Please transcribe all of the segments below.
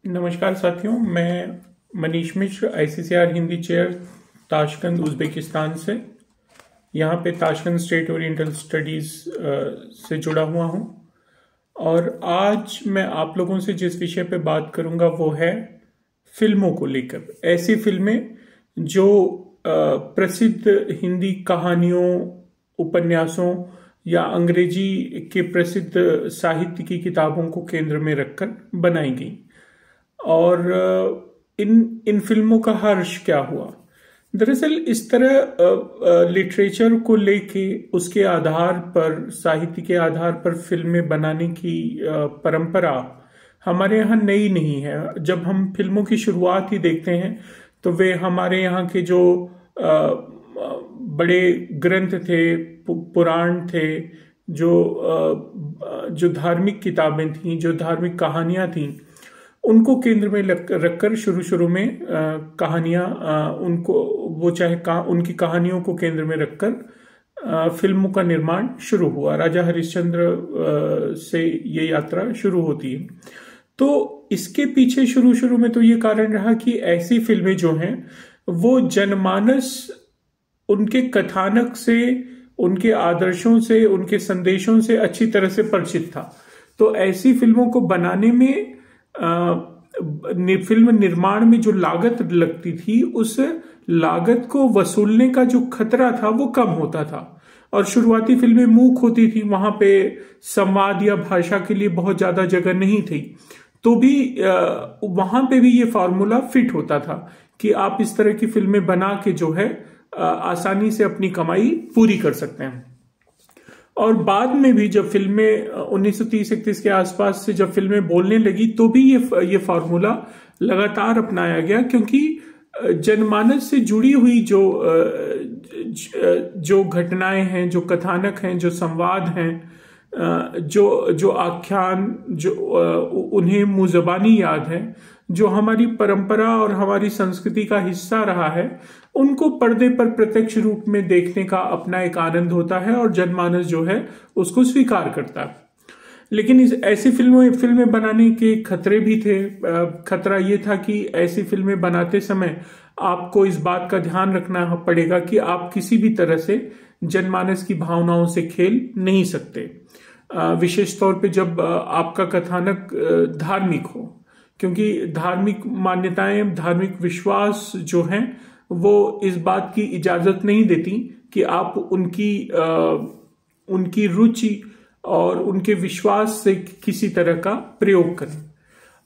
नमस्कार साथियों, मैं मनीष मिश्र आईसीसीआर हिंदी चेयर ताशकंद उज़्बेकिस्तान से यहाँ पे ताशकंद स्टेट ओरिएंटल स्टडीज़ से जुड़ा हुआ हूँ। और आज मैं आप लोगों से जिस विषय पे बात करूँगा वो है फिल्मों को लेकर। ऐसी फिल्में जो प्रसिद्ध हिंदी कहानियों, उपन्यासों या अंग्रेजी के प्रसिद्ध साहित्य की किताबों को केंद्र में रखकर बनाई गई। और इन इन फिल्मों का हर्ष क्या हुआ? दरअसल इस तरह लिटरेचर को लेके उसके आधार पर, साहित्य के आधार पर फिल्में बनाने की परंपरा हमारे यहाँ नई नहीं है। जब हम फिल्मों की शुरुआत ही देखते हैं तो वे हमारे यहाँ के जो बड़े ग्रंथ थे, पुराण थे, जो धार्मिक किताबें थीं, जो धार्मिक कहानियां थीं, उनको केंद्र में रखकर शुरू में कहानियां उनको वो चाहे उनकी कहानियों को केंद्र में रखकर फिल्मों का निर्माण शुरू हुआ। राजा हरिश्चंद्र से ये यात्रा शुरू होती है। तो इसके पीछे शुरू में तो ये कारण रहा कि ऐसी फिल्में जो हैं वो जनमानस उनके कथानक से, उनके आदर्शों से, उनके संदेशों से अच्छी तरह से परिचित था। तो ऐसी फिल्मों को बनाने में फिल्म निर्माण में जो लागत लगती थी, उस लागत को वसूलने का जो खतरा था वो कम होता था। और शुरुआती फिल्में मूक होती थी, वहां पे संवाद या भाषा के लिए बहुत ज्यादा जगह नहीं थी, तो भी वहां पे भी ये फॉर्मूला फिट होता था कि आप इस तरह की फिल्में बना के जो है आसानी से अपनी कमाई पूरी कर सकते हैं। और बाद में भी जब फिल्में 1930-31 के आसपास से जब फिल्में बोलने लगी तो भी ये फॉर्मूला लगातार अपनाया गया, क्योंकि जनमानस से जुड़ी हुई जो घटनाएं हैं, जो कथानक हैं, जो संवाद हैं, जो आख्यान, जो उन्हें मुज़बानी याद है, जो हमारी परंपरा और हमारी संस्कृति का हिस्सा रहा है, उनको पर्दे पर प्रत्यक्ष रूप में देखने का अपना एक आनंद होता है और जनमानस जो है उसको स्वीकार करता है। लेकिन ऐसी फिल्में बनाने के खतरे भी थे। खतरा ये था कि ऐसी फिल्में बनाते समय आपको इस बात का ध्यान रखना पड़ेगा कि आप किसी भी तरह से जनमानस की भावनाओं से खेल नहीं सकते, विशेष तौर पे जब आपका कथानक धार्मिक हो, क्योंकि धार्मिक मान्यताएं, धार्मिक विश्वास जो हैं वो इस बात की इजाजत नहीं देती कि आप उनकी रुचि और उनके विश्वास से किसी तरह का प्रयोग करें।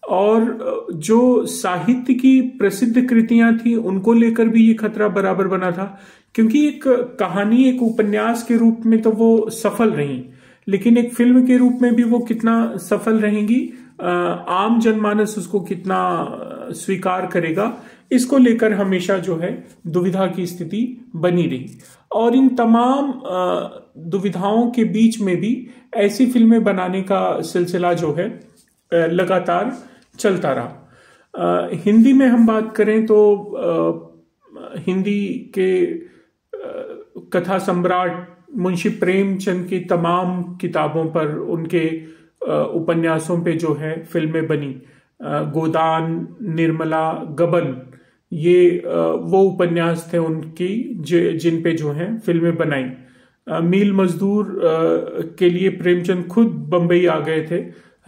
और जो साहित्य की प्रसिद्ध कृतियां थी उनको लेकर भी ये खतरा बराबर बना था, क्योंकि एक कहानी, एक उपन्यास के रूप में तो वो सफल रही, लेकिन एक फिल्म के रूप में भी वो कितना सफल रहेंगी, आम जनमानस उसको कितना स्वीकार करेगा, इसको लेकर हमेशा जो है दुविधा की स्थिति बनी रही। और इन तमाम दुविधाओं के बीच में भी ऐसी फिल्में बनाने का सिलसिला जो है लगातार चलता रहा। हिंदी में हम बात करें तो हिंदी के कथा सम्राट मुंशी प्रेमचंद की तमाम किताबों पर, उनके उपन्यासों पे जो है फिल्में बनी। गोदान, निर्मला, गबन, ये वो उपन्यास थे उनकी जिन पे जो है फिल्में बनाई। मील मजदूर के लिए प्रेमचंद खुद बंबई आ गए थे,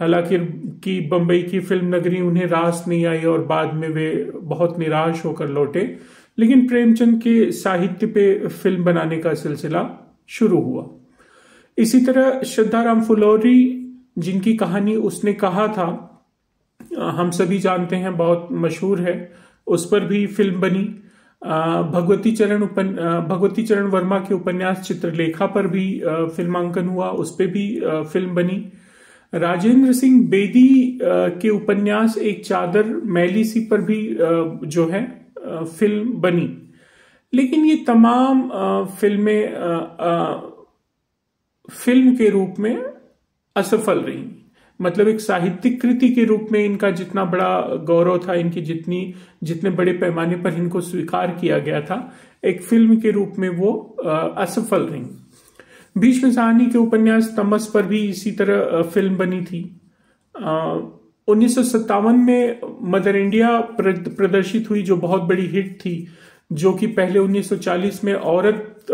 हालांकि बंबई की फिल्म नगरी उन्हें रास नहीं आई और बाद में वे बहुत निराश होकर लौटे, लेकिन प्रेमचंद के साहित्य पे फिल्म बनाने का सिलसिला शुरू हुआ। इसी तरह श्रद्धाराम फुलोरी, जिनकी कहानी उसने कहा था हम सभी जानते हैं, बहुत मशहूर है, उस पर भी फिल्म बनी। भगवती चरण वर्मा के उपन्यास चित्रलेखा पर भी फिल्मांकन हुआ, उस पर भी फिल्म बनी। राजेंद्र सिंह बेदी के उपन्यास एक चादर मैली सी पर भी जो है फिल्म बनी। लेकिन ये तमाम फिल्में फिल्म के रूप में असफल रही। मतलब एक साहित्यिक कृति के रूप में इनका जितना बड़ा गौरव था, इनकी जितने बड़े पैमाने पर इनको स्वीकार किया गया था, एक फिल्म के रूप में वो असफल रही। भीष्म साहनी के उपन्यास तमस पर भी इसी तरह फिल्म बनी थी। 1957 में मदर इंडिया प्रदर्शित हुई, जो बहुत बड़ी हिट थी, जो कि पहले 1940 में औरत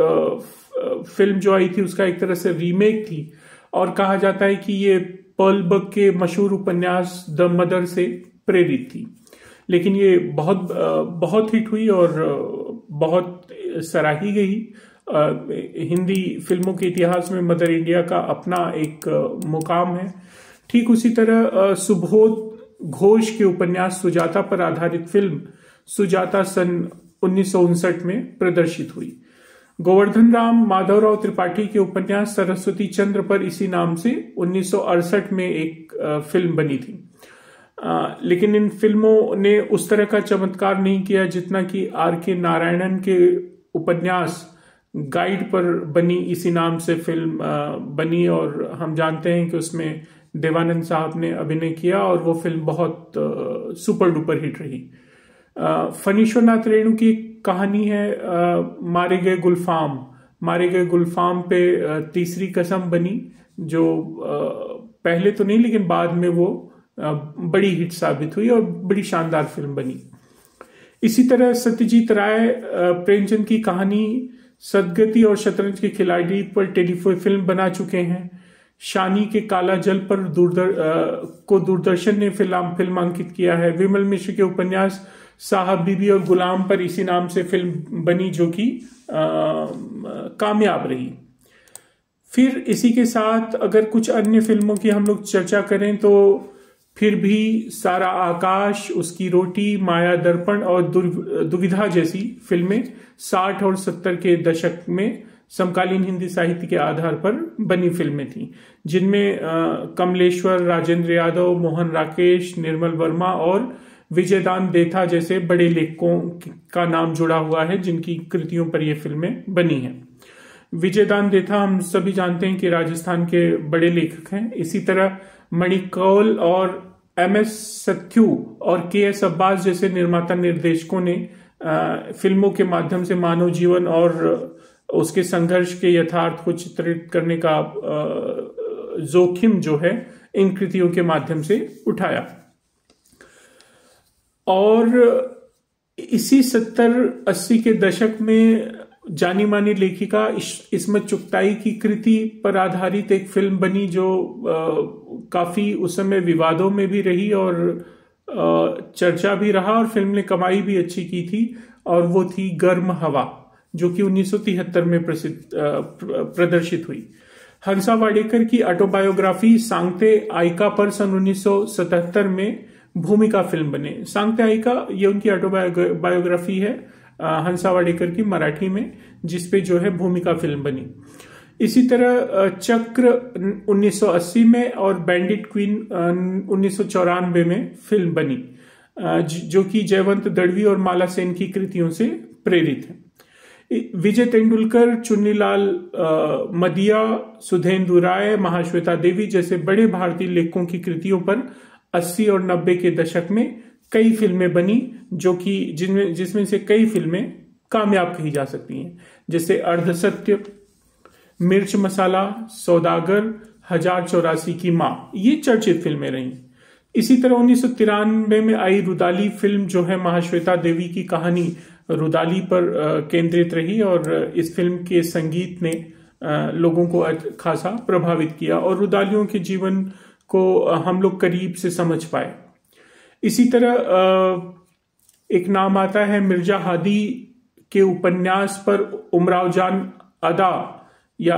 फिल्म जो आई थी उसका एक तरह से रीमेक थी, और कहा जाता है कि ये पर्ल बक के मशहूर उपन्यास द मदर से प्रेरित थी। लेकिन ये बहुत हिट हुई और बहुत सराही गई। हिंदी फिल्मों के इतिहास में मदर इंडिया का अपना एक मुकाम है। ठीक उसी तरह सुबोध घोष के उपन्यास सुजाता पर आधारित फिल्म सुजाता सन 1959 में प्रदर्शित हुई। गोवर्धन राम माधवराव त्रिपाठी के उपन्यास सरस्वती चंद्र पर इसी नाम से 1968 में एक फिल्म बनी थी। लेकिन इन फिल्मों ने उस तरह का चमत्कार नहीं किया जितना कि R.K. नारायणन के उपन्यास गाइड पर बनी इसी नाम से फिल्म बनी, और हम जानते हैं कि उसमें देवानंद साहब ने अभिनय किया और वो फिल्म बहुत सुपर डुपर हिट रही। फणीश्वरनाथ रेणु की कहानी है मारे गए गुलफाम पे तीसरी कसम बनी, जो पहले तो नहीं लेकिन बाद में वो बड़ी हिट साबित हुई और बड़ी शानदार फिल्म बनी। इसी तरह सत्यजीत राय प्रेमचंद की कहानी सदगति और शतरंज के खिलाड़ी पर टेलीफिल्म बना चुके हैं। शानी के काला जल पर दूरदर्शन ने फिल्मांकित किया है। विमल मिश्र के उपन्यास साहब बीबी और गुलाम पर इसी नाम से फिल्म बनी, जो कि कामयाब रही। फिर इसी के साथ अगर कुछ अन्य फिल्मों की हम लोग चर्चा करें तो फिर भी सारा आकाश, उसकी रोटी, माया दर्पण और दुविधा जैसी फिल्में 60 और 70 के दशक में समकालीन हिंदी साहित्य के आधार पर बनी फिल्में थीं, जिनमें कमलेश्वर, राजेंद्र यादव, मोहन राकेश, निर्मल वर्मा और विजयदान देथा जैसे बड़े लेखकों का नाम जुड़ा हुआ है, जिनकी कृतियों पर ये फिल्में बनी हैं। विजयदान देथा हम सभी जानते हैं कि राजस्थान के बड़े लेखक हैं। इसी तरह मणि कौल और MS सत्यू और KS अब्बास जैसे निर्माता निर्देशकों ने फिल्मों के माध्यम से मानव जीवन और उसके संघर्ष के यथार्थ को चित्रित करने का जोखिम जो है इन कृतियों के माध्यम से उठाया। और इसी 70-80 के दशक में जानी मानी लेखिका इस्मत चुगताई की कृति पर आधारित एक फिल्म बनी, जो काफी उस समय विवादों में भी रही और चर्चा भी रहा, और फिल्म ने कमाई भी अच्छी की थी, और वो थी गर्म हवा, जो कि 1973 में प्रदर्शित हुई। हंसा वाडेकर की ऑटोबायोग्राफी सांगते आइका पर सन 1977 में भूमिका फिल्म बने। सांगते आइका ये उनकी ऑटोबायोग्राफी है हंसा वाडेकर की मराठी में, जिसपे जो है भूमिका फिल्म बनी। इसी तरह चक्र 1980 में और बैंडिट क्वीन 1994 में फिल्म बनी, जो कि जयवंत दड़वी और माला सेन की कृतियों से प्रेरित है। विजय तेंदुलकर, चुन्नीलाल मदिया, सुधेंदु राय, महाश्वेता देवी जैसे बड़े भारतीय लेखकों की कृतियों पर 80 और 90 के दशक में कई फिल्में बनी, जो कि जिसमें से कई फिल्में कामयाब कही जा सकती हैं, जैसे अर्धसत्य, मिर्च मसाला, सौदागर, 1084 की मां, ये चर्चित फिल्में रहीं। इसी तरह 1993 में आई रुदाली फिल्म जो है महाश्वेता देवी की कहानी रुदाली पर केंद्रित रही, और इस फिल्म के संगीत ने लोगों को खासा प्रभावित किया और रुदालियों के जीवन को हम लोग करीब से समझ पाए। इसी तरह एक नाम आता है मिर्जा हादी के उपन्यास पर उमराव जान अदा या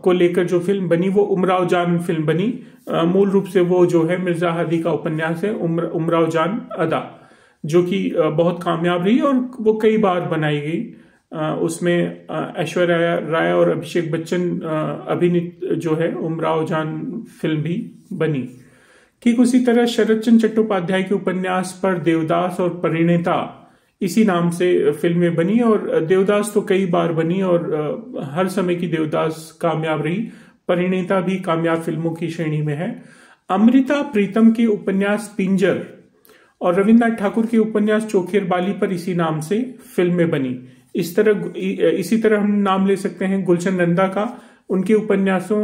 को लेकर जो फिल्म बनी, वो उमराव जान फिल्म बनी। मूल रूप से वो जो है मिर्जा हादी का उपन्यास है उमराव जान अदा, जो कि बहुत कामयाब रही और वो कई बार बनाई गई। उसमें ऐश्वर्या राय और अभिषेक बच्चन अभिनीत जो है उमराव जान फिल्म भी बनी। ठीक उसी तरह शरद चंद्र चट्टोपाध्याय के उपन्यास पर देवदास और परिणीता इसी नाम से फिल्में बनी, और देवदास तो कई बार बनी और हर समय की देवदास कामयाब रही। परिणीता भी कामयाब फिल्मों की श्रेणी में है। अमृता प्रीतम के उपन्यास पिंजर और रविन्द्रनाथ ठाकुर के उपन्यास चोखेर बाली पर इसी नाम से फिल्में बनी। इसी तरह हम नाम ले सकते हैं गुलशन नंदा का। उनके उपन्यासों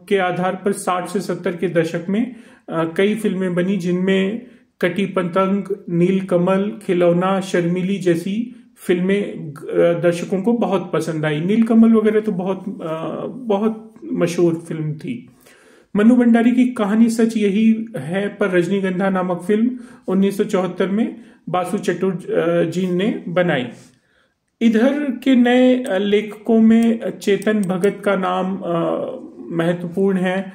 के आधार पर 60 से 70 के दशक में कई फिल्में बनी, जिनमें कटी पतंग, नीलकमल, खिलौना, शर्मिली जैसी फिल्में दर्शकों को बहुत पसंद आई। नीलकमल वगैरह तो बहुत मशहूर फिल्म थी। मन्नू भंडारी की कहानी सच यही है पर रजनीगंधा नामक फिल्म 1974 में बासु चटर्जी जी ने बनाई। इधर के नए लेखकों में चेतन भगत का नाम महत्वपूर्ण है।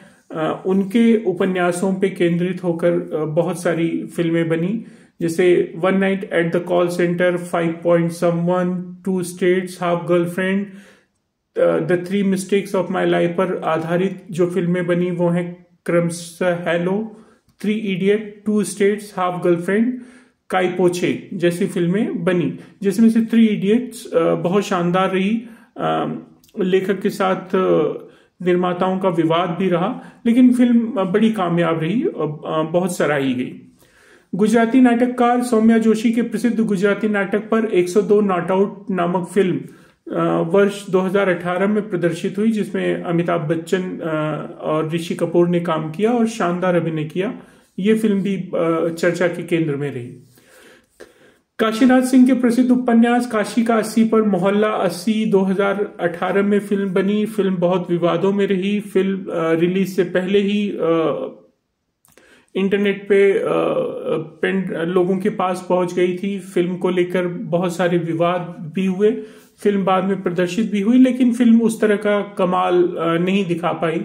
उनके उपन्यासों पे केंद्रित होकर बहुत सारी फिल्में बनी, जैसे one night at the call centre, 5 point someone, 2 states, half girlfriend, the 3 mistakes of my life पर आधारित जो फिल्में बनी वो हैं क्रमशः hello, 3 idiot, 2 states, half girlfriend, काई पोछे जैसी फिल्में बनी, जिसमें से 3 इडियट्स बहुत शानदार रही। लेखक के साथ निर्माताओं का विवाद भी रहा, लेकिन फिल्म बड़ी कामयाब रही, बहुत सराही गई। गुजराती नाटककार सौम्या जोशी के प्रसिद्ध गुजराती नाटक पर 102 नॉट आउट नामक फिल्म वर्ष 2018 में प्रदर्शित हुई, जिसमें अमिताभ बच्चन और ऋषि कपूर ने काम किया और शानदार अभिनय किया। ये फिल्म भी चर्चा के केंद्र में रही। काशीनाथ सिंह के प्रसिद्ध उपन्यास काशी का 80 पर मोहल्ला 80 2018 में फिल्म बनी। फिल्म बहुत विवादों में रही। फिल्म रिलीज से पहले ही इंटरनेट पे लोगों के पास पहुंच गई थी। फिल्म को लेकर बहुत सारे विवाद भी हुए। फिल्म बाद में प्रदर्शित भी हुई, लेकिन फिल्म उस तरह का कमाल नहीं दिखा पाई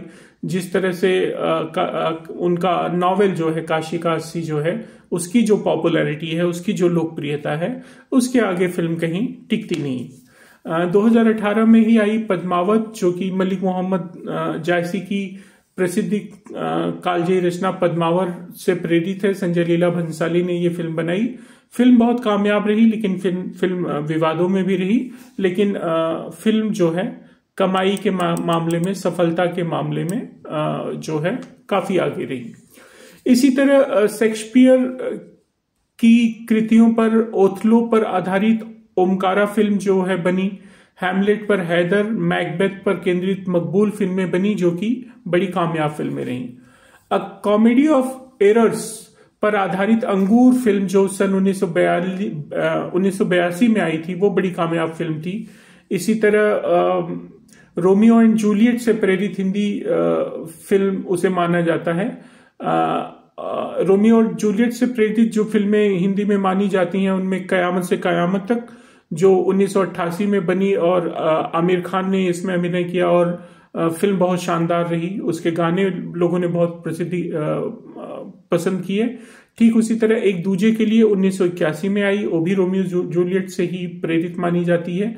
जिस तरह से उनका नॉवेल जो है काशी का 80 जो है, उसकी जो पॉपुलैरिटी है, उसकी जो लोकप्रियता है, उसके आगे फिल्म कहीं टिकती नहीं। 2018 में ही आई पद्मावत, जो कि मलिक मोहम्मद जायसी की प्रसिद्ध कालजयी रचना पद्मावत से प्रेरित है। संजय लीला भंसाली ने ये फिल्म बनाई। फिल्म बहुत कामयाब रही, लेकिन फिल्म विवादों में भी रही, लेकिन फिल्म जो है कमाई के मामले में, सफलता के मामले में जो है काफी आगे रही। इसी तरह शेक्सपियर की कृतियों पर, ओथलो पर आधारित ओमकारा फिल्म जो है बनी। हैमलेट पर हैदर, मैकबेथ पर केंद्रित मकबूल फिल्में बनी, जो कि बड़ी कामयाब फिल्में रहीं। अ कॉमेडी ऑफ एरर्स पर आधारित अंगूर फिल्म जो सन 1982 में आई थी, वो बड़ी कामयाब फिल्म थी। इसी तरह रोमियो एंड जूलियट से प्रेरित हिंदी फिल्म उसे माना जाता है। रोमियो और जूलियट से प्रेरित जो फिल्में हिंदी में मानी जाती हैं, उनमें कयामत से कयामत तक जो 1988 में बनी और आमिर खान ने इसमें अभिनय किया और फिल्म बहुत शानदार रही। उसके गाने लोगों ने बहुत प्रसिद्धि पसंद किए। ठीक उसी तरह एक दूजे के लिए 1981 में आई, वो भी रोमियो जूलियट से ही प्रेरित मानी जाती है।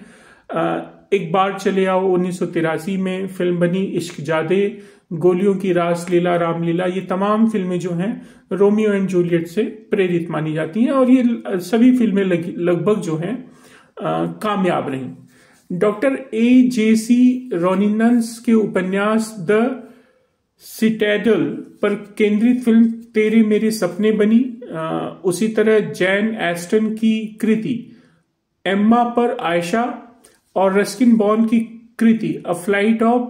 एक बार चले आओ 1983 में फिल्म बनी। इश्क जादे, गोलियों की रास लीला, रामलीला, ये तमाम फिल्में जो हैं रोमियो एंड जूलियट से प्रेरित मानी जाती हैं और ये सभी फिल्में लगभग जो हैं कामयाब रहीं। Doctor A.J.C. रोनिनन्स के उपन्यास द सिटैडल पर केंद्रित फिल्म तेरे मेरे सपने बनी। उसी तरह जैन एस्टन की कृति एम्मा पर आयशा और रस्किन बॉन्ड की कृति a flight of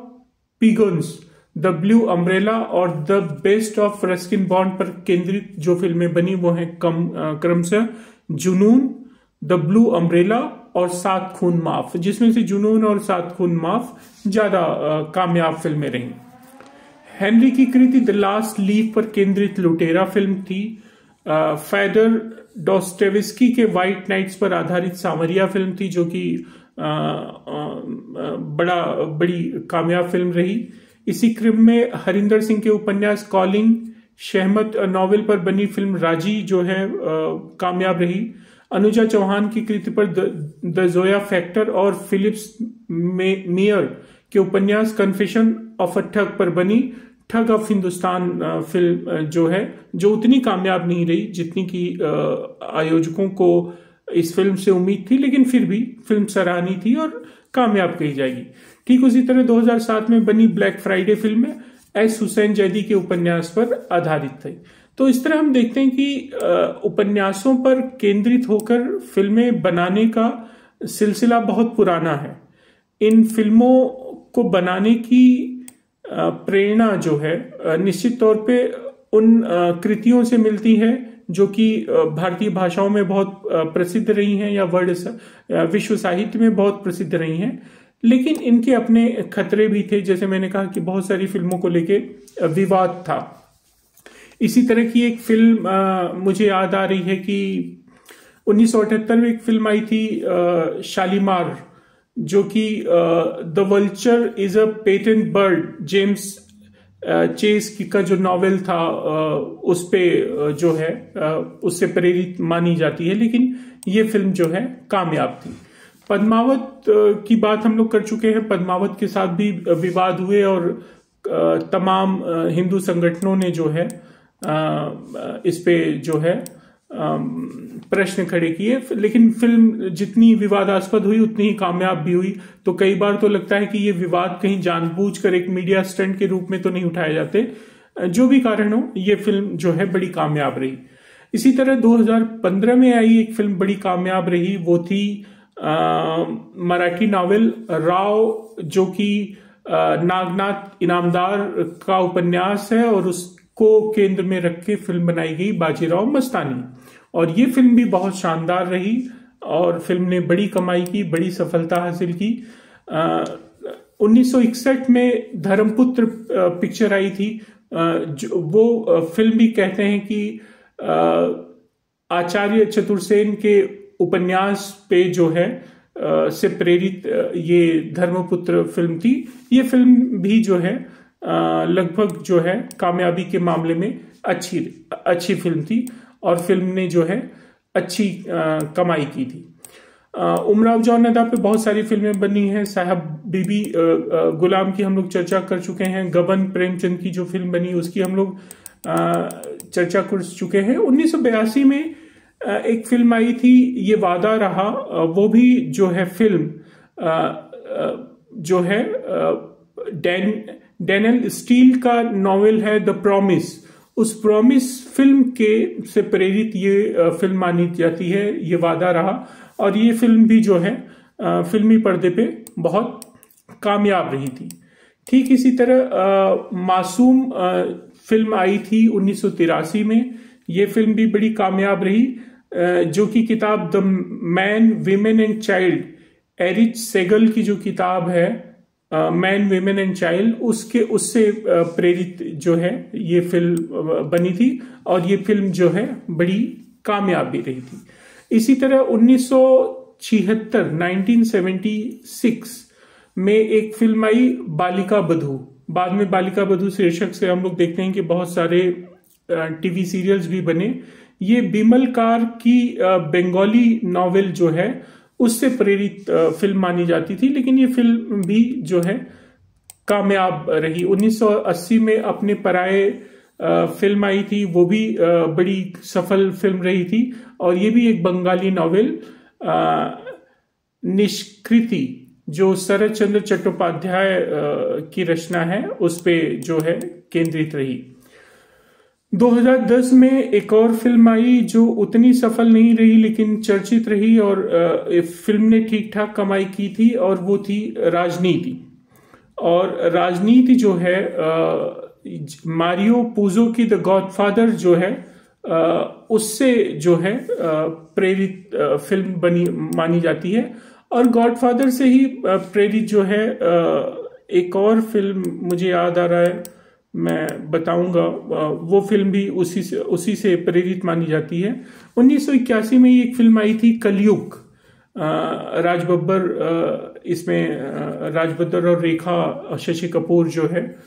pigeons, the blue umbrella और the best of Ruskin Bond पर केंद्रित जो फिल्में बनी वो हैं क्रमशः जुनून, द ब्लू अम्ब्रेला और सात खून माफ, जिसमें से जुनून और सात खून माफ ज्यादा कामयाब फिल्में रहीं। हेनरी की कृति द लास्ट लीफ पर केंद्रित लुटेरा फिल्म थी। फेडर डॉस्टोएवस्की के व्हाइट नाइट्स पर आधारित सामरिया फिल्म थी, जो कि बड़ी कामयाब फिल्म रही। इसी क्रम में हरिंदर सिंह के उपन्यास कॉलिंग, शहमत नॉवेल पर बनी फिल्म राजी जो है कामयाब रही। अनुजा चौहान की कृति पर द जोया फैक्टर और फिलिप्स मेयर के उपन्यास कन्फेशन ऑफ अ ठग पर बनी ठग ऑफ हिंदुस्तान फिल्म जो है, जो उतनी कामयाब नहीं रही जितनी की आयोजकों को इस फिल्म से उम्मीद थी, लेकिन फिर भी फिल्म सराहनीय थी और कामयाब कही जाएगी। ठीक उसी तरह 2007 में बनी black Friday film S Hussain Zaidi के उपन्यास पर आधारित थी। तो इस तरह हम देखते हैं कि उपन्यासों पर केंद्रित होकर फिल्में बनाने का सिलसिला बहुत पुराना है। इन फिल्मों को बनाने की प्रेरणा जो है निश्चित तौर पे उन कृतियों से मिलती है जो कि भारतीय भाषाओं में बहुत प्रसिद्ध रही हैं या विश्व साहित्य में बहुत प्रसिद्ध रही हैं। लेकिन इनके अपने खतरे भी थे, जैसे मैंने कहा कि बहुत सारी फिल्मों को लेके विवाद था। इसी तरह की एक फिल्म मुझे याद आ रही है कि 1978 में एक फिल्म आई थी शालीमार, जो कि the vulture is a patient bird, James Chase का जो नॉवेल था उस पे जो है उससे प्रेरित मानी जाती है, लेकिन ये फिल्म जो है कामयाब थी। पद्मावत की बात हम लोग कर चुके हैं। पद्मावत के साथ भी विवाद हुए और तमाम हिंदू संगठनों ने जो है इस पे जो है प्रश्न खड़े किए, लेकिन फिल्म जितनी विवादास्पद हुई उतनी ही कामयाब भी हुई। तो कई बार तो लगता है कि ये विवाद कहीं जानबूझकर एक मीडिया स्टंट के रूप में तो नहीं उठाए जाते। जो भी कारण हो, ये फिल्म जो है बड़ी कामयाब रही। इसी तरह 2015 में आई एक फिल्म बड़ी कामयाब रही, वो थी मराठी नॉवेल राव, जो कि नागनाथ इनामदार का उपन्यास है और उसको केंद्र में रख के फिल्म बनाई गई, बाजीराव मस्तानी। और ये फिल्म भी बहुत शानदार रही और फिल्म ने बड़ी कमाई की, बड़ी सफलता हासिल की। 1961 में धर्मपुत्र पिक्चर आई थी, वो फिल्म भी कहते हैं कि आचार्य चतुर्सेन के उपन्यास पे जो है से प्रेरित ये धर्मपुत्र फिल्म थी। ये फिल्म भी जो है लगभग जो है कामयाबी के मामले में अच्छी फिल्म थी और फिल्म ने जो है अच्छी कमाई की थी। उमराव जान अदा पे बहुत सारी फिल्में बनी हैं। साहब बीबी गुलाम की हम लोग चर्चा कर चुके हैं। गबन प्रेमचंद की जो फिल्म बनी उसकी हम लोग चर्चा कर चुके हैं। 1982 में एक फिल्म आई थी, ये वादा रहा, वो भी जो है फिल्म जो है डैनियल स्टील का नॉवेल है द प्रॉमिस। उस प्रॉमिस फिल्म के से प्रेरित ये फिल्म मानी जाती है, ये वादा रहा। और ये फिल्म भी जो है फिल्मी पर्दे पे बहुत कामयाब रही थी। ठीक इसी तरह मासूम फिल्म आई थी 1983 में। ये फिल्म भी बड़ी कामयाब रही, जो कि किताब the man women and child, Erich Segal की जो किताब है मैन विमेन एंड चाइल्ड, उससे प्रेरित जो है ये फिल्म बनी थी और ये फिल्म जो है बड़ी कामयाब भी रही थी। इसी तरह 1976 में एक फिल्म आई बालिका बधू। बाद में बालिका बधू शीर्षक से हम लोग देखते हैं कि बहुत सारे टीवी सीरियल्स भी बने। ये बिमल कार की बंगाली नॉवेल जो है उससे प्रेरित फिल्म मानी जाती थी, लेकिन ये फिल्म भी जो है कामयाब रही। 1980 में अपने पराये फिल्म आई थी, वो भी बड़ी सफल फिल्म रही थी और ये भी एक बंगाली नॉवेल निष्कृति, जो शरद चंद्र चट्टोपाध्याय की रचना है, उस पे जो है केंद्रित रही। 2010 में एक और फिल्म आई जो उतनी सफल नहीं रही लेकिन चर्चित रही और फिल्म ने ठीक ठाक कमाई की थी और वो थी राजनीति। और राजनीति जो है मारियो पूजो की द गॉडफादर जो है उससे जो है प्रेरित फिल्म बनी मानी जाती है। और गॉडफादर से ही प्रेरित जो है एक और फिल्म मुझे याद आ रहा है, मैं बताऊंगा, वो फिल्म भी उसी से प्रेरित मानी जाती है। 1981 में एक फिल्म आई थी कलयुग, राज बब्बर इसमें राज बब्बर और रेखा शशि कपूर जो है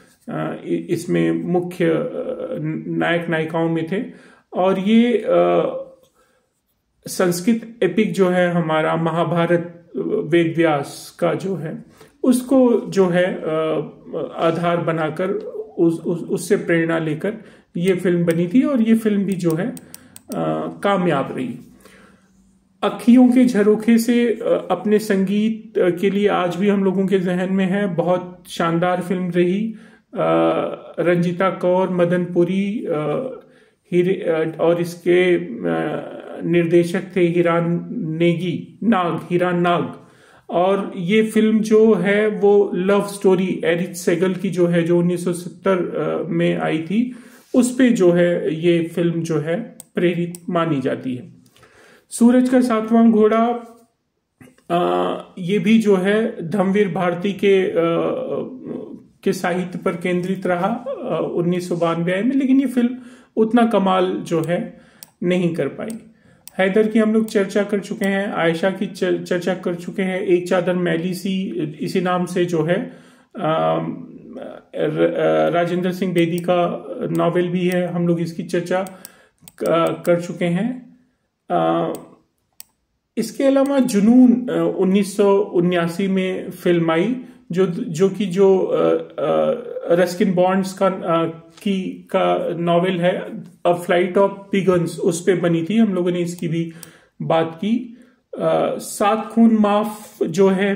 इसमें मुख्य नायक नायिकाओं में थे। और ये संस्कृत एपिक जो है हमारा महाभारत वेद व्यास का जो है उसको जो है आधार बनाकर उससे प्रेरणा लेकर ये फिल्म बनी थी और ये फिल्म भी जो है कामयाब रही। अखियों के झरोखे से अपने संगीत के लिए आज भी हम लोगों के जहन में है, बहुत शानदार फिल्म रही। रंजीता कौर, मदन पुरी और इसके निर्देशक थे हिरान नाग। और ये फिल्म जो है वो लव स्टोरी एरिच सेगल की जो है, जो 1970 में आई थी, उस पे जो है ये फिल्म जो है प्रेरित मानी जाती है। सूरज का सातवां घोड़ा ये भी जो है धम्मवीर भारती के साहित्य पर केंद्रित रहा 1992 में, लेकिन ये फिल्म उतना कमाल जो है नहीं कर पाई। हैदर की हम लोग चर्चा कर चुके हैं, आयशा की चर्चा कर चुके हैं, एक चादर मैली सी इसी नाम से जो है राजेंद्र सिंह बेदी का नॉवेल भी है, हम लोग इसकी चर्चा कर चुके हैं। इसके अलावा जुनून 1979 में फिल्म आई जो रस्किन बॉन्ड्स का नॉवेल है अ फ्लाइट ऑफ पिगन्स, उस पे बनी थी, हम लोगों ने इसकी भी बात की। सात खून माफ जो है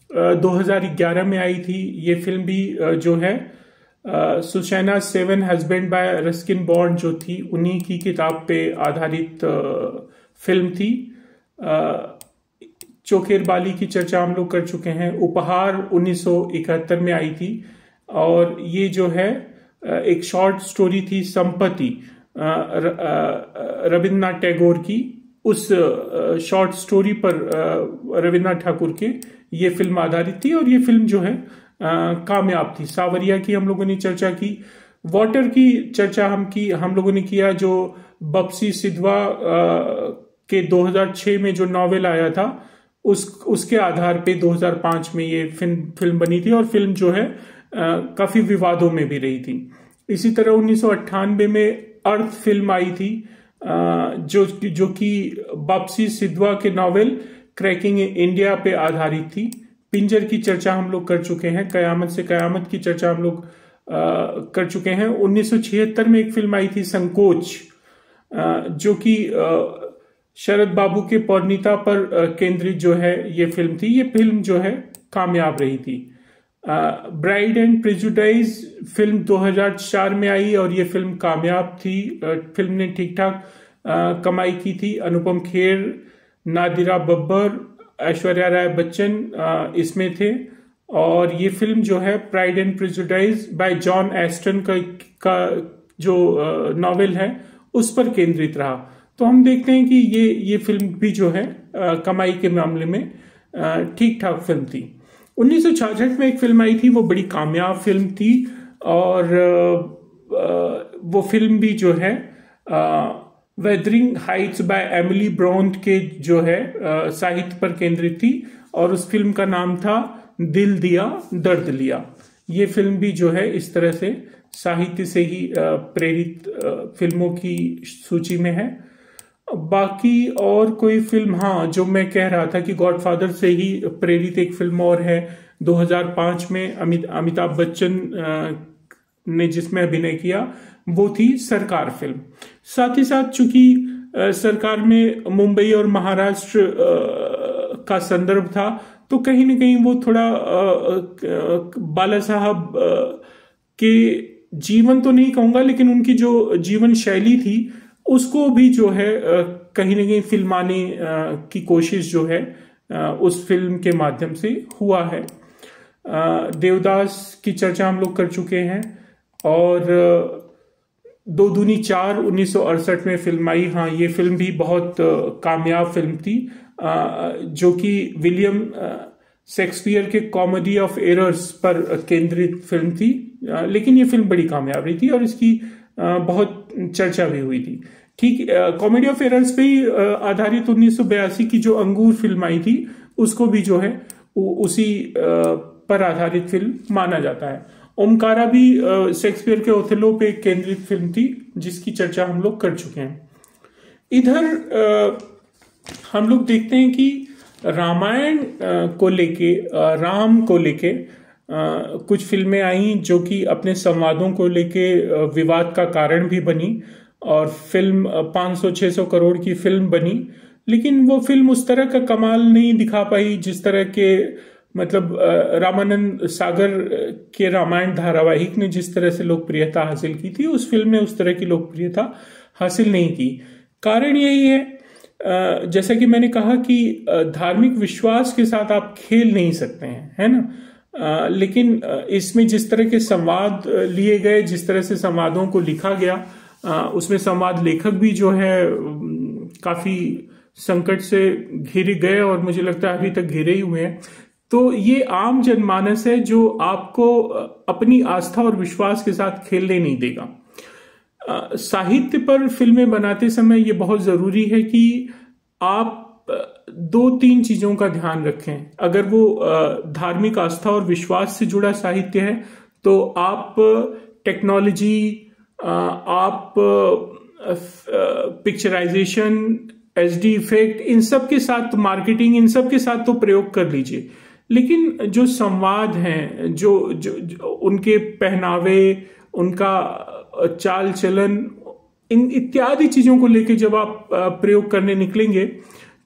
2011 में आई थी, ये फिल्म भी जो है Susanna seven husband by Ruskin Bond जो थी उन्हीं की किताब पे आधारित फिल्म थी। चोखेर बाली की चर्चा हम लोग कर चुके हैं। उपहार 1971 में आई थी और ये जो है एक शॉर्ट स्टोरी थी संपत्ति रविन्द्रनाथ टैगोर की, उस शॉर्ट स्टोरी पर रविन्द्रनाथ ठाकुर के ये फिल्म आधारित थी और ये फिल्म जो है कामयाब थी। सावरिया की हम लोगों ने चर्चा की। वाटर की चर्चा हम लोगों ने किया, जो बप्सी सिद्धवा के 2006 में जो नॉवेल आया था उसके आधार पे 2005 में ये फिल्म बनी थी और फिल्म जो है काफी विवादों में भी रही थी। इसी तरह 1998 में अर्थ फिल्म आई थी जो कि बप्सी सिद्धवा के नॉवेल क्रैकिंग इंडिया पे आधारित थी। पिंजर की चर्चा हम लोग कर चुके हैं। कयामत से कयामत की चर्चा हम लोग कर चुके हैं। 1976 में एक फिल्म आई थी संकोच, जो कि शरद बाबू के परिणीता पर केंद्रित जो है ये फिल्म थी। ये फिल्म जो है कामयाब रही थी। ब्राइड एंड प्रेजुडाइज फिल्म 2004 में आई और ये फिल्म कामयाब थी। फिल्म ने ठीक ठाक कमाई की थी। अनुपम खेर, नादिरा बब्बर, ऐश्वर्या राय बच्चन इसमें थे और ये फिल्म जो है pride and prejudice bye John Aston का जो नॉवेल है उस पर केंद्रित रहा। तो हम देखते हैं कि ये फिल्म भी जो है कमाई के मामले में ठीक ठाक फिल्म थी। 1966 में एक फिल्म आई थी, वो बड़ी कामयाब फिल्म थी और वो फिल्म भी जो है वेदरिंग हाइट्स बाय एमिली ब्रॉन्ट के जो है साहित्य पर केंद्रित थी और उस फिल्म का नाम था दिल दिया दर्द लिया। ये फिल्म भी जो है इस तरह से साहित्य से ही प्रेरित फिल्मों की सूची में है। बाकी और कोई फिल्म, हाँ, जो मैं कह रहा था कि गॉडफादर से ही प्रेरित एक फिल्म और है 2005 में अमिताभ बच्चन ने जिसमें अभिनय किया, वो थी सरकार फिल्म। साथ ही साथ चूंकि सरकार में मुंबई और महाराष्ट्र का संदर्भ था तो कहीं ना कहीं वो थोड़ा बाला साहब के जीवन तो नहीं कहूंगा, लेकिन उनकी जो जीवन शैली थी उसको भी जो है कहीं ना कहीं फिल्माने की कोशिश जो है उस फिल्म के माध्यम से हुआ है। देवदास की चर्चा हम लोग कर चुके हैं और 2 दूनी 4 1968 में फिल्म आई। हाँ, ये फिल्म भी बहुत कामयाब फिल्म थी, जो कि विलियम शेक्सपियर के कॉमेडी ऑफ एरर्स पर केंद्रित फिल्म थी, लेकिन ये फिल्म बड़ी कामयाब रही थी और इसकी बहुत चर्चा भी हुई थी। ठीक, कॉमेडी ऑफ एरर्स पे ही आधारित 1982 की जो अंगूर फिल्म आई थी उसको भी जो है उसी पर आधारित फिल्म माना जाता है। ओमकारा भी शेक्सपियर के ओथेलो पे केंद्रित फिल्म थी जिसकी चर्चा हम लोग कर चुके हैं। इधर हम लोग देखते हैं कि रामायण को लेके, राम को लेके कुछ फिल्में आई जो कि अपने संवादों को लेके विवाद का कारण भी बनी और फिल्म 500-600 करोड़ की फिल्म बनी, लेकिन वो फिल्म उस तरह का कमाल नहीं दिखा पाई जिस तरह के, मतलब रामानंद सागर के रामायण धारावाहिक ने जिस तरह से लोकप्रियता हासिल की थी, उस फिल्म ने उस तरह की लोकप्रियता हासिल नहीं की। कारण यही है, जैसा कि मैंने कहा कि धार्मिक विश्वास के साथ आप खेल नहीं सकते हैं, है ना। लेकिन इसमें जिस तरह के संवाद लिए गए, जिस तरह से संवादों को लिखा गया, उसमें संवाद लेखक भी जो है काफी संकट से घिरे गए और मुझे लगता है अभी तक घिरे ही हुए हैं। तो ये आम जनमानस है जो आपको अपनी आस्था और विश्वास के साथ खेलने नहीं देगा। साहित्य पर फिल्में बनाते समय ये बहुत जरूरी है कि आप दो तीन चीजों का ध्यान रखें। अगर वो धार्मिक आस्था और विश्वास से जुड़ा साहित्य है तो आप टेक्नोलॉजी, आप पिक्चराइजेशन, एचडी इफेक्ट, इन सब के साथ मार्केटिंग, इन सब के साथ तो प्रयोग कर लीजिए। लेकिन जो संवाद हैं, जो उनके पहनावे, उनका चाल चलन, इन इत्यादि चीजों को लेके जब आप प्रयोग करने निकलेंगे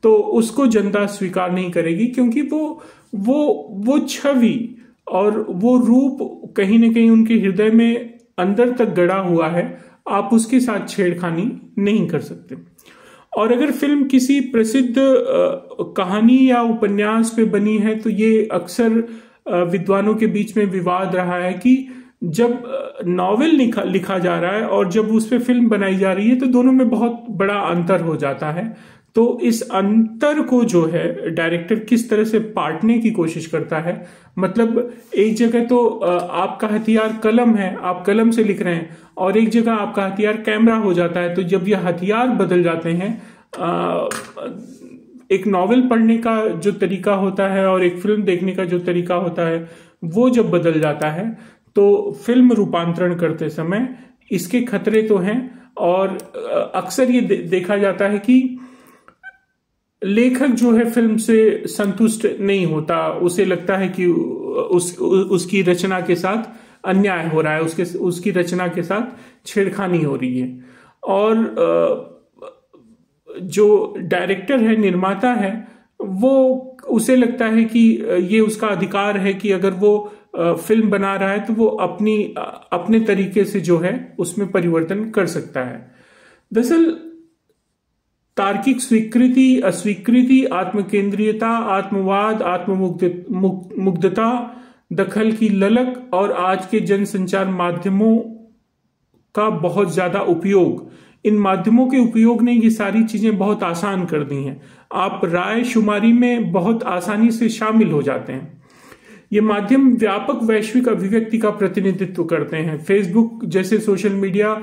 तो उसको जनता स्वीकार नहीं करेगी, क्योंकि वो छवि और वो रूप कहीं ना कहीं उनके हृदय में अंदर तक गड़ा हुआ है। आप उसके साथ छेड़खानी नहीं कर सकते। और अगर फिल्म किसी प्रसिद्ध कहानी या उपन्यास पे बनी है तो ये अक्सर विद्वानों के बीच में विवाद रहा है कि जब नॉवेल लिखा जा रहा है और जब उस पर फिल्म बनाई जा रही है तो दोनों में बहुत बड़ा अंतर हो जाता है। तो इस अंतर को जो है डायरेक्टर किस तरह से पाटने की कोशिश करता है। मतलब एक जगह तो आपका हथियार कलम है, आप कलम से लिख रहे हैं, और एक जगह आपका हथियार कैमरा हो जाता है। तो जब ये हथियार बदल जाते हैं, एक नॉवेल पढ़ने का जो तरीका होता है और एक फिल्म देखने का जो तरीका होता है, वो जब बदल जाता है तो फिल्म रूपांतरण करते समय इसके खतरे तो हैं। और अक्सर ये देखा जाता है कि लेखक जो है फिल्म से संतुष्ट नहीं होता, उसे लगता है कि उसकी रचना के साथ अन्याय हो रहा है, उसकी रचना के साथ छेड़खानी हो रही है। और जो डायरेक्टर है, निर्माता है, वो उसे लगता है कि ये उसका अधिकार है कि अगर वो फिल्म बना रहा है तो वो अपने तरीके से जो है उसमें परिवर्तन कर सकता है। दरअसल तार्किक स्वीकृति, अस्वीकृति, आत्मकेंद्रीयता, आत्मवाद, आत्ममुग्धता, दखल की ललक और आज के जनसंचार माध्यमों का बहुत ज्यादा उपयोग, इन माध्यमों के उपयोग ने ये सारी चीजें बहुत आसान कर दी हैं। आप राय शुमारी में बहुत आसानी से शामिल हो जाते हैं। ये माध्यम व्यापक वैश्विक अभिव्यक्ति का प्रतिनिधित्व करते हैं। फेसबुक जैसे सोशल मीडिया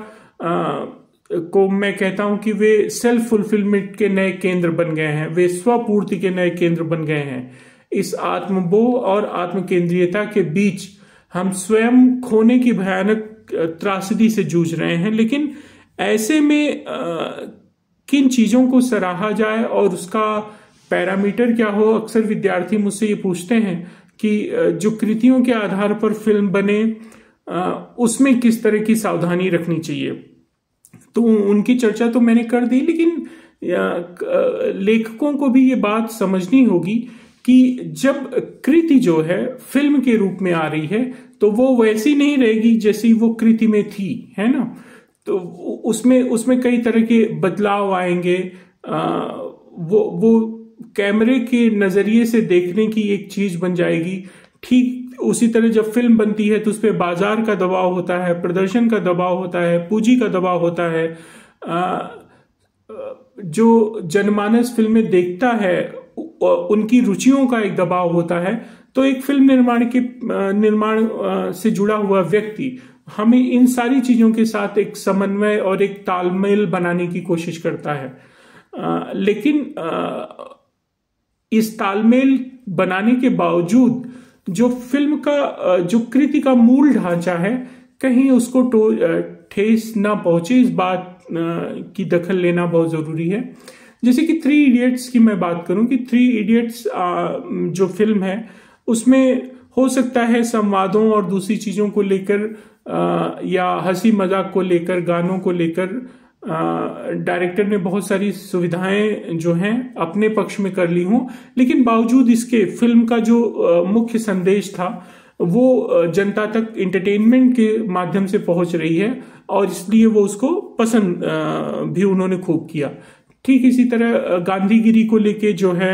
को मैं कहता हूं कि वे सेल्फ फुलफिलमेंट के नए केंद्र बन गए हैं, वे स्वपूर्ति के नए केंद्र बन गए हैं। इस आत्मबोह और आत्मकेंद्रीयता के बीच हम स्वयं खोने की भयानक त्रासदी से जूझ रहे हैं। लेकिन ऐसे में किन चीजों को सराहा जाए और उसका पैरामीटर क्या हो, अक्सर विद्यार्थी मुझसे ये पूछते हैं कि जो कृतियों के आधार पर फिल्म बने उसमें किस तरह की सावधानी रखनी चाहिए। तो उनकी चर्चा तो मैंने कर दी, लेकिन लेखकों को भी ये बात समझनी होगी कि जब कृति जो है फिल्म के रूप में आ रही है तो वो वैसी नहीं रहेगी जैसी वो कृति में थी, है ना। तो उसमें कई तरह के बदलाव आएंगे। वो कैमरे के नजरिए से देखने की एक चीज बन जाएगी। ठीक उसी तरह जब फिल्म बनती है तो उस पर बाजार का दबाव होता है, प्रदर्शन का दबाव होता है, पूंजी का दबाव होता है। जो जनमानस फिल्में देखता है उनकी रुचियों का एक दबाव होता है। तो एक फिल्म निर्माण से जुड़ा हुआ व्यक्ति हमें इन सारी चीजों के साथ एक समन्वय और एक तालमेल बनाने की कोशिश करता है। लेकिन इस तालमेल बनाने के बावजूद जो फिल्म का जो कृति का मूल ढांचा है कहीं उसको ठेस ना पहुंचे, इस बात की दखल लेना बहुत जरूरी है। जैसे कि 3 इडियट्स की मैं बात करूं कि 3 इडियट्स जो फिल्म है उसमें हो सकता है संवादों और दूसरी चीजों को लेकर या हंसी मजाक को लेकर, गानों को लेकर डायरेक्टर ने बहुत सारी सुविधाएं जो हैं अपने पक्ष में कर ली हों, लेकिन बावजूद इसके फिल्म का जो मुख्य संदेश था वो जनता तक एंटरटेनमेंट के माध्यम से पहुंच रही है और इसलिए वो उसको पसंद भी उन्होंने खूब किया। ठीक इसी तरह गांधीगिरी को लेके जो है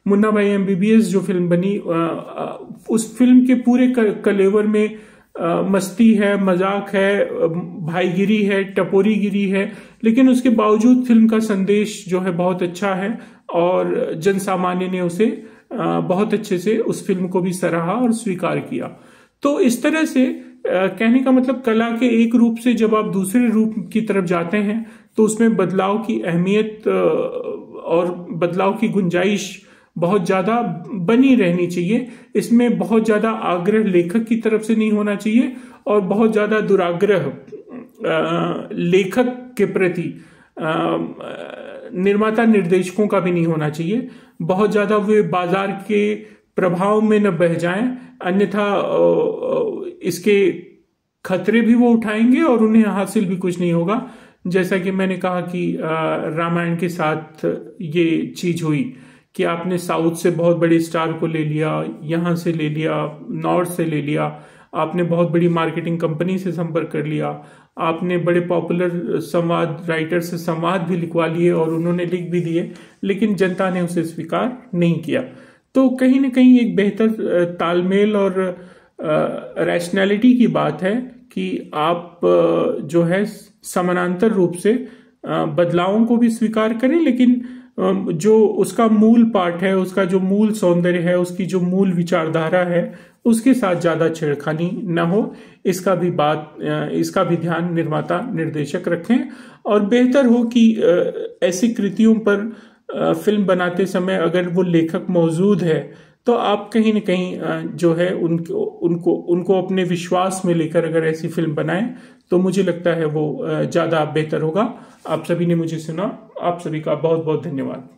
मुन्ना भाई एमबीबीएस जो फिल्म बनी, उस फिल्म के पूरे कलेवर में मस्ती है, मजाक है, भाईगिरी है, टपोरीगिरी है, लेकिन उसके बावजूद फिल्म का संदेश जो है बहुत अच्छा है और जन सामान्य ने उसे बहुत अच्छे से उस फिल्म को भी सराहा और स्वीकार किया। तो इस तरह से कहने का मतलब कला के एक रूप से जब आप दूसरे रूप की तरफ जाते हैं तो उसमें बदलाव की अहमियत और बदलाव की गुंजाइश बहुत ज्यादा बनी रहनी चाहिए। इसमें बहुत ज्यादा आग्रह लेखक की तरफ से नहीं होना चाहिए और बहुत ज्यादा दुराग्रह लेखक के प्रति निर्माता निर्देशकों का भी नहीं होना चाहिए। बहुत ज्यादा वे बाजार के प्रभाव में न बह जाएं, अन्यथा इसके खतरे भी वो उठाएंगे और उन्हें हासिल भी कुछ नहीं होगा। जैसा कि मैंने कहा कि रामायण के साथ ये चीज हुई कि आपने साउथ से बहुत बड़े स्टार को ले लिया, यहाँ से ले लिया, नॉर्थ से ले लिया, आपने बहुत बड़ी मार्केटिंग कंपनी से संपर्क कर लिया, आपने बड़े पॉपुलर संवाद राइटर से संवाद भी लिखवा लिए और उन्होंने लिख भी दिए, लेकिन जनता ने उसे स्वीकार नहीं किया। तो कहीं ना कहीं एक बेहतर तालमेल और रैशनैलिटी की बात है कि आप जो है समानांतर रूप से बदलावों को भी स्वीकार करें, लेकिन जो उसका मूल पार्ट है, उसका जो मूल सौंदर्य है, उसकी जो मूल विचारधारा है, उसके साथ ज्यादा छेड़खानी न हो। इसका भी ध्यान निर्माता निर्देशक रखें और बेहतर हो कि ऐसी कृतियों पर फिल्म बनाते समय अगर वो लेखक मौजूद है तो आप कहीं न कहीं जो है उनको अपने विश्वास में लेकर अगर ऐसी फिल्म बनाएं तो मुझे लगता है वो ज्यादा बेहतर होगा। आप सभी ने मुझे सुना, आप सभी का बहुत बहुत धन्यवाद।